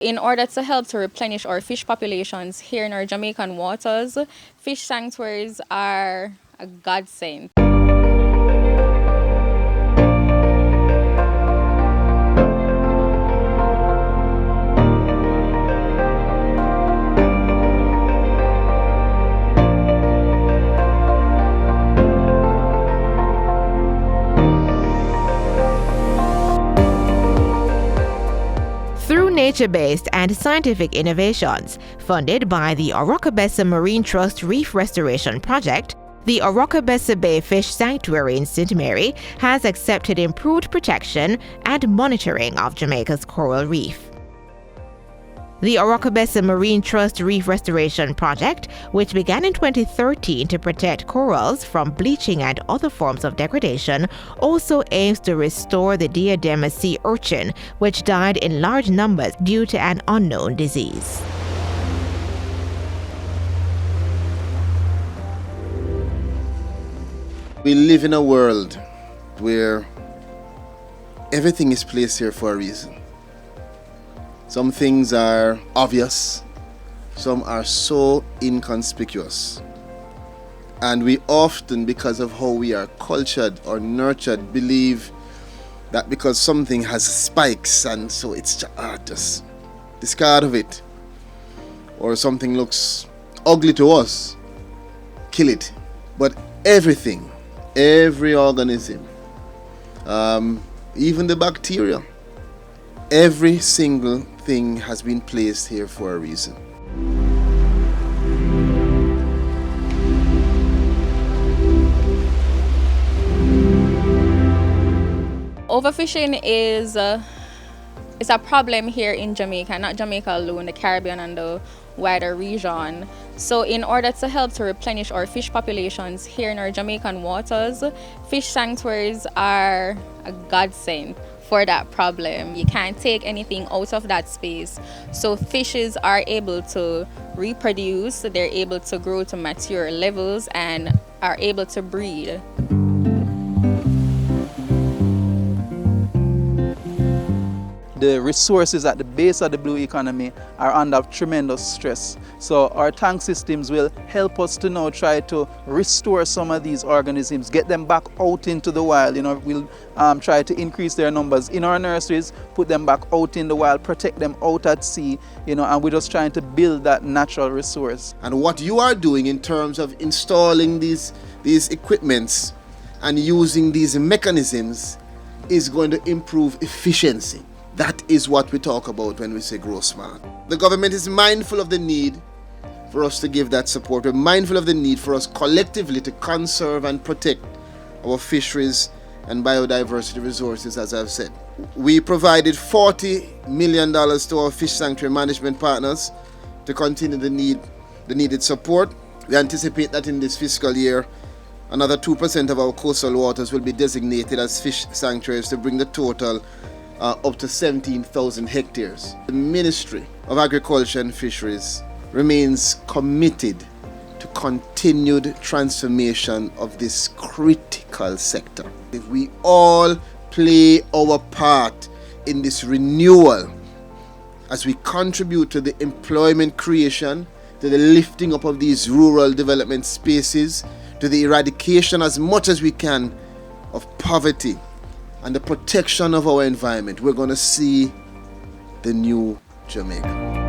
In order to help to replenish our fish populations here in our Jamaican waters, fish sanctuaries are a godsend. Through nature-based and scientific innovations funded by the ORACABESSA Marine Trust Reef Restoration Project, the ORACABESSA Bay Fish Sanctuary in St. Mary has accepted improved protection and monitoring of Jamaica's coral reef. The ORACABESSA Marine Trust Reef Restoration Project, which began in 2013 to protect corals from bleaching and other forms of degradation, also aims to restore the diadema sea urchin, which died in large numbers due to an unknown disease. We live in a world where everything is placed here for a reason. Some things are obvious, some are so inconspicuous. And we often, because of how we are cultured or nurtured, believe that because something has spikes and so it's just discard of it. Or something looks ugly to us, kill it. But everything, every organism, even the bacteria, every single thing has been placed here for a reason. Overfishing is a problem here in Jamaica, not Jamaica alone, the Caribbean and the wider region. So in order to help to replenish our fish populations here in our Jamaican waters, fish sanctuaries are a godsend for that problem. You can't take anything out of that space. So fishes are able to reproduce, they're able to grow to mature levels and are able to breed. The resources at the base of the blue economy are under tremendous stress. So our tank systems will help us to now try to restore some of these organisms, get them back out into the wild. We'll try to increase their numbers in our nurseries, put them back out in the wild, protect them out at sea, and we're just trying to build that natural resource. And what you are doing in terms of installing these equipments and using these mechanisms is going to improve efficiency. That is what we talk about when we say grow smart. The government is mindful of the need for us to give that support. We're mindful of the need for us collectively to conserve and protect our fisheries and biodiversity resources, as I've said. We provided $40 million to our fish sanctuary management partners to continue the needed support. We anticipate that in this fiscal year, another 2% of our coastal waters will be designated as fish sanctuaries to bring the total up to 17,000 hectares. The Ministry of Agriculture and Fisheries remains committed to continued transformation of this critical sector. If we all play our part in this renewal, as we contribute to the employment creation, to the lifting up of these rural development spaces, to the eradication as much as we can of poverty, and the protection of our environment, we're going to see the new Jamaica.